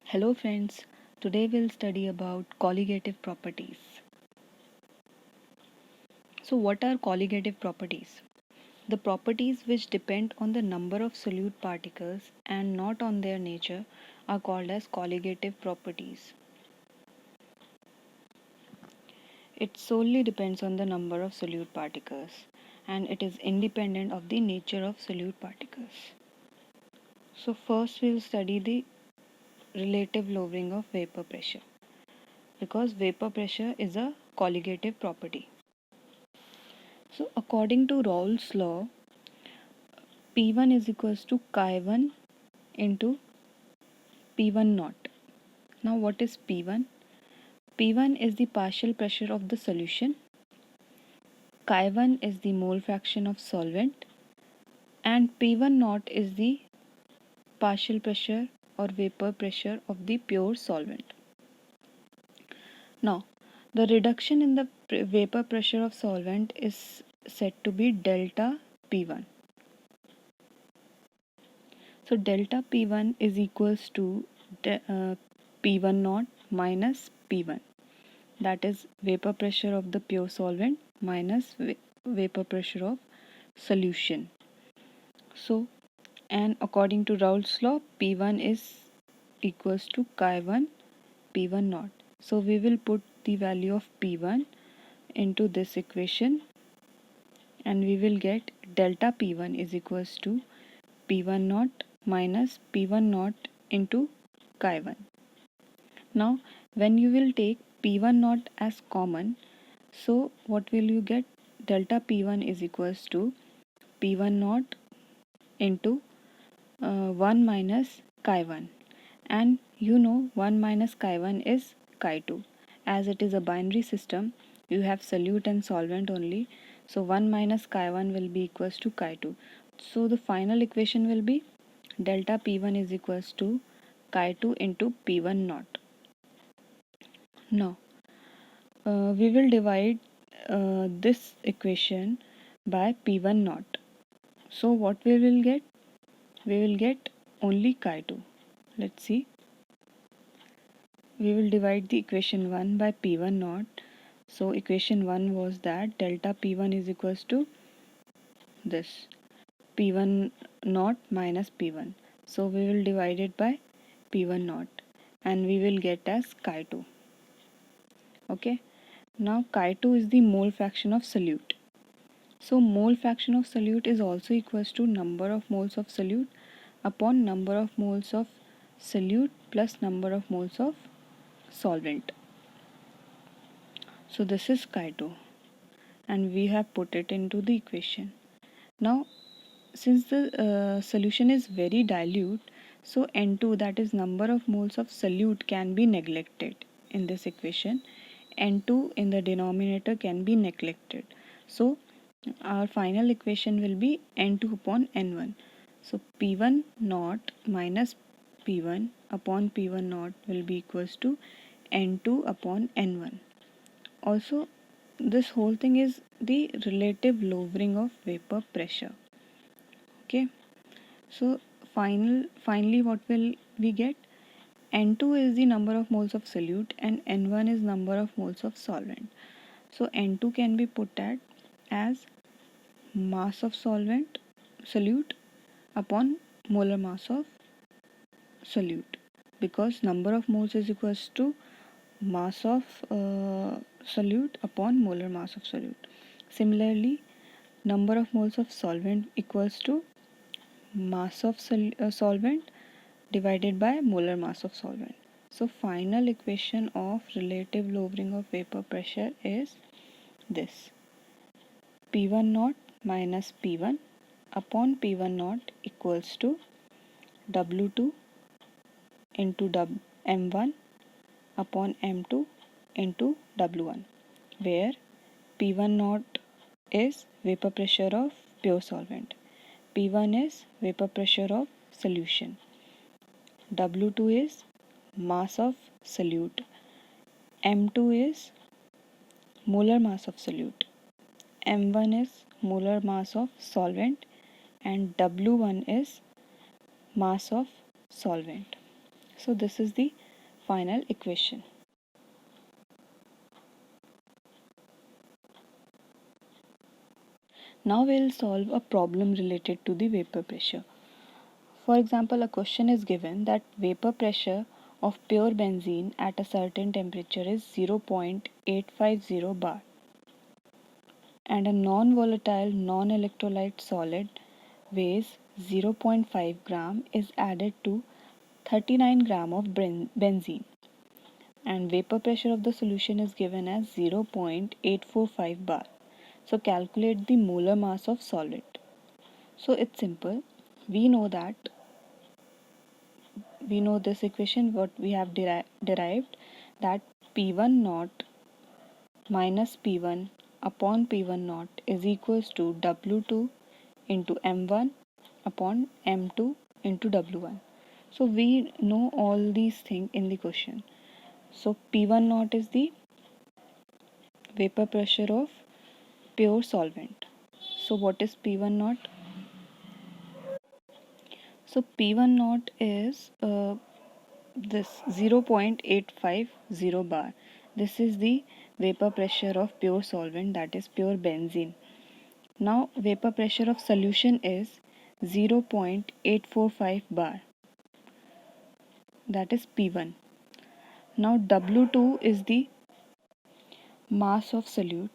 Hello friends, today we'll study about colligative properties. So what are colligative properties? The properties which depend on the number of solute particles and not on their nature are called as colligative properties. It solely depends on the number of solute particles and it is independent of the nature of solute particles. So first we'll study the relative lowering of vapor pressure because vapor pressure is a colligative property. So according to Raoult's law, P1 is equals to chi1 into P1 naught. Now what is P1? P1 is the partial pressure of the solution, chi1 is the mole fraction of solvent, and P1 naught is the partial pressure or vapor pressure of the pure solvent. Now the reduction in the vapor pressure of solvent is said to be delta P1. So delta P1 is equals to P1 naught minus P1, that is vapor pressure of the pure solvent minus vapor pressure of solution. So and according to Raoult's law, P1 is equals to chi1 P1 naught. So we will put the value of P1 into this equation and we will get delta P1 is equals to P1 naught minus P1 naught into chi1. Now when you will take P1 naught as common, so what will you get? Delta P1 is equals to P1 naught into 1 minus chi1, and you know 1 minus chi1 is chi2. As it is a binary system, you have solute and solvent only, so 1 minus chi1 will be equals to chi2. So the final equation will be delta P1 is equals to chi2 into P1 naught. Now we will divide this equation by P1 naught. So what we will get? We will get only chi2. Let's see. We will divide the equation 1 by P1 naught. So equation 1 was that delta P1 is equals to this P1 naught minus P1. So we will divide it by P1 naught and we will get as chi2. Okay. Now chi2 is the mole fraction of solute. So mole fraction of solute is also equals to number of moles of solute upon number of moles of solute plus number of moles of solvent. So this is chi2 and we have put it into the equation. Now since the solution is very dilute, so N2, that is number of moles of solute, can be neglected in this equation. N2 in the denominator can be neglected. So our final equation will be N2 upon N1. So P1 naught minus P1 upon P1 naught will be equals to N2 upon N1. Also this whole thing is the relative lowering of vapor pressure. Okay, so finally what will we get? N2 is the number of moles of solute and N1 is number of moles of solvent. So N2 can be put at as mass of solute upon molar mass of solute, because number of moles is equals to mass of solute upon molar mass of solute. Similarly, number of moles of solvent equals to mass of solvent divided by molar mass of solvent. So final equation of relative lowering of vapor pressure is this: P1 naught minus P1 upon P1 naught equals to W2 into M1 upon M2 into W1, where P1 naught is vapor pressure of pure solvent, P1 is vapor pressure of solution, W2 is mass of solute, M2 is molar mass of solute, M1 is molar mass of solvent, and W1 is mass of solvent. So this is the final equation. Now we will solve a problem related to the vapor pressure. For example, a question is given that vapor pressure of pure benzene at a certain temperature is 0.850 bar, and a non-volatile non-electrolyte solid weighs 0.5 gram is added to 39 gram of benzene, and vapor pressure of the solution is given as 0.845 bar. So calculate the molar mass of solvent. So it's simple. We know this equation what we have derived, that P1 naught minus P1 upon P1 naught is equals to W2 into M1 upon M2 into W1. So we know all these things in the question. So P1 naught is the vapor pressure of pure solvent. So what is P1 naught? So P1 naught is this 0.850 bar. This is the vapor pressure of pure solvent, that is pure benzene. Now vapor pressure of solution is 0.845 bar, that is P1. Now W2 is the mass of solute,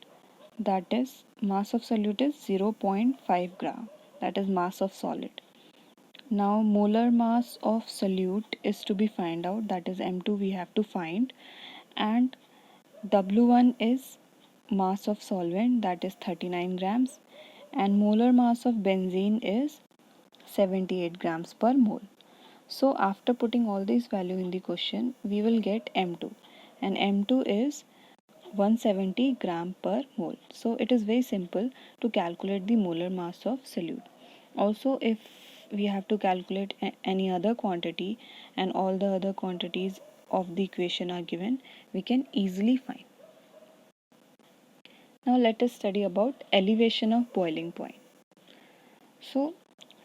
that is mass of solute is 0.5 gram, that is mass of solid. Now molar mass of solute is to be find out, that is M2 we have to find, and W1 is mass of solvent, that is 39 grams, and molar mass of benzene is 78 grams per mole. So after putting all these value in the question, we will get M2, and M2 is 170 gram per mole. So it is very simple to calculate the molar mass of solute. Also, if we have to calculate any other quantity and all the other quantities of the equation are given, we can easily find. Now let us study about elevation of boiling point. So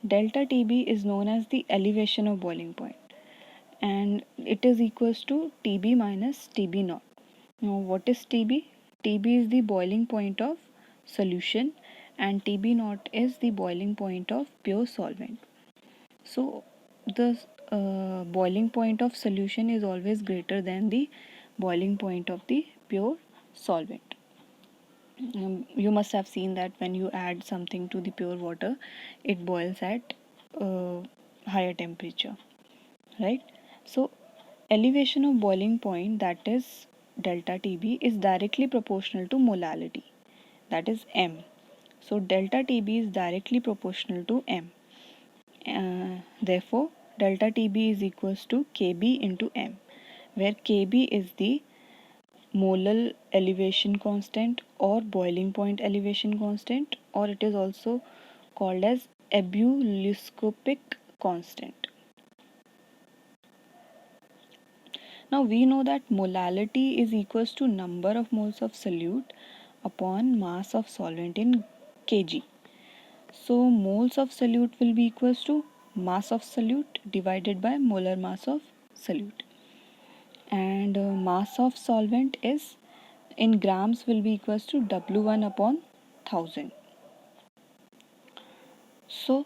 delta TB is known as the elevation of boiling point, and it is equals to TB minus TB naught. Now what is TB? TB is the boiling point of solution and TB naught is the boiling point of pure solvent. So the boiling point of solution is always greater than the boiling point of the pure solvent. You must have seen that when you add something to the pure water, it boils at higher temperature, right? So elevation of boiling point, that is delta TB, is directly proportional to molality, that is M. So delta TB is directly proportional to M. Therefore delta TB is equals to Kb into M, where Kb is the molar elevation constant or boiling point elevation constant, or it is also called as ebullioscopic constant. Now we know that molality is equals to number of moles of solute upon mass of solvent in kg. So moles of solute will be equals to mass of solute divided by molar mass of solute, and mass of solvent is in grams will be equals to W1 upon 1000. So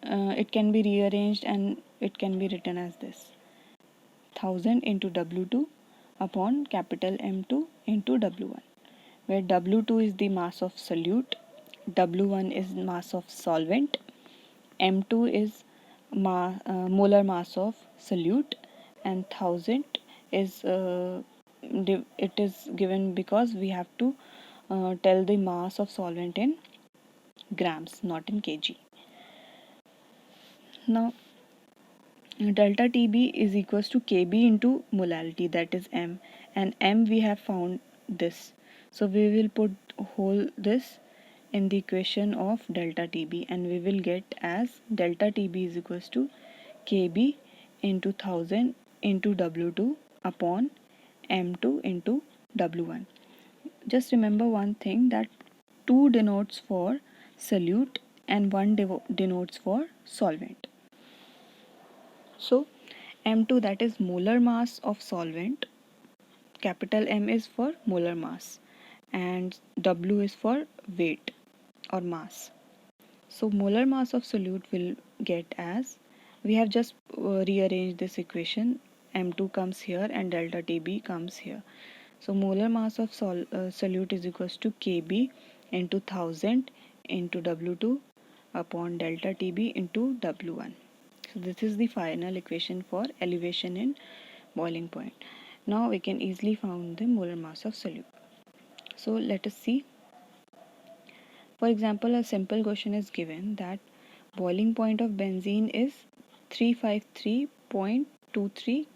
it can be rearranged and it can be written as this: 1000 into W2 upon capital M2 into W1, where W2 is the mass of solute, W1 is mass of solvent, M2 is molar mass of solute, and 1000 is it is given because we have to tell the mass of solvent in grams, not in kg. Now delta TB is equals to Kb into molality, that is M, and M we have found this. So we will put whole this in the equation of delta TB and we will get as delta TB is equals to Kb into 1000 into W2 upon M2 into W1. Just remember one thing, that 2 denotes for solute and 1 denotes for solvent. So M2, that is molar mass of solvent. Capital M is for molar mass and W is for weight or mass. So molar mass of solute will get as, we have just rearranged this equation. M2 comes here and delta TB comes here. So molar mass of solute is equals to Kb into 1000 into W2 upon delta TB into W1. So this is the final equation for elevation in boiling point. Now we can easily find the molar mass of solute. So let us see. For example, a simple question is given that boiling point of benzene is 353.23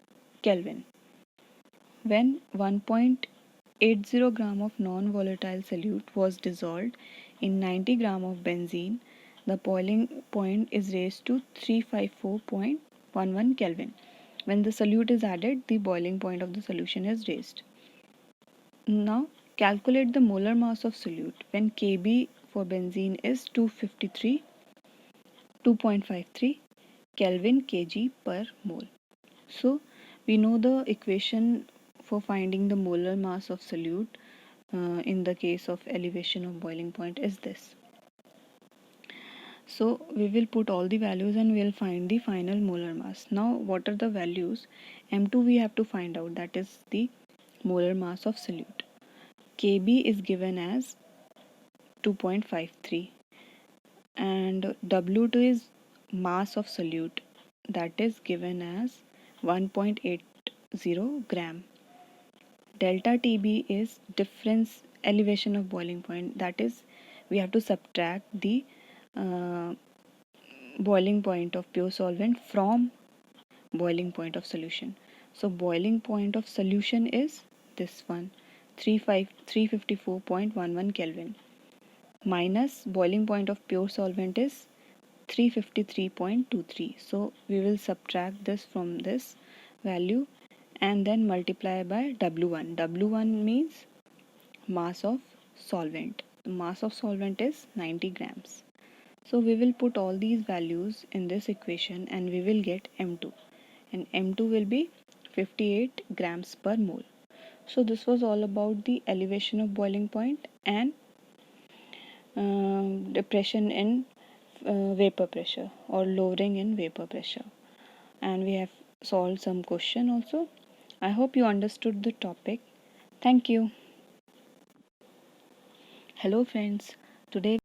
Kelvin. When 1.80 gram of non-volatile solute was dissolved in 90 gram of benzene, the boiling point is raised to 354.11 Kelvin. When the solute is added, the boiling point of the solution is raised. Now calculate the molar mass of solute when Kb for benzene is 2.53 Kelvin kg per mole. So we know the equation for finding the molar mass of solute in the case of elevation of boiling point is this. So we will put all the values and we will find the final molar mass. Now what are the values? M2 we have to find out, that is the molar mass of solute. Kb is given as 2.53 and W2 is mass of solute, that is given as 1.80 gram. Delta TB is difference elevation of boiling point, that is we have to subtract the uh, boiling point of pure solvent from boiling point of solution. So boiling point of solution is this one, 354.11 Kelvin, minus boiling point of pure solvent is 353.23. So we will subtract this from this value and then multiply by W1. W1 means mass of solvent. The mass of solvent is 90 grams. So we will put all these values in this equation and we will get M2. And M2 will be 58 grams per mole. So this was all about the elevation of boiling point and depression in vapor pressure or lowering in vapor pressure. And we have solved some question also. I hope you understood the topic. Thank you. Hello friends. Today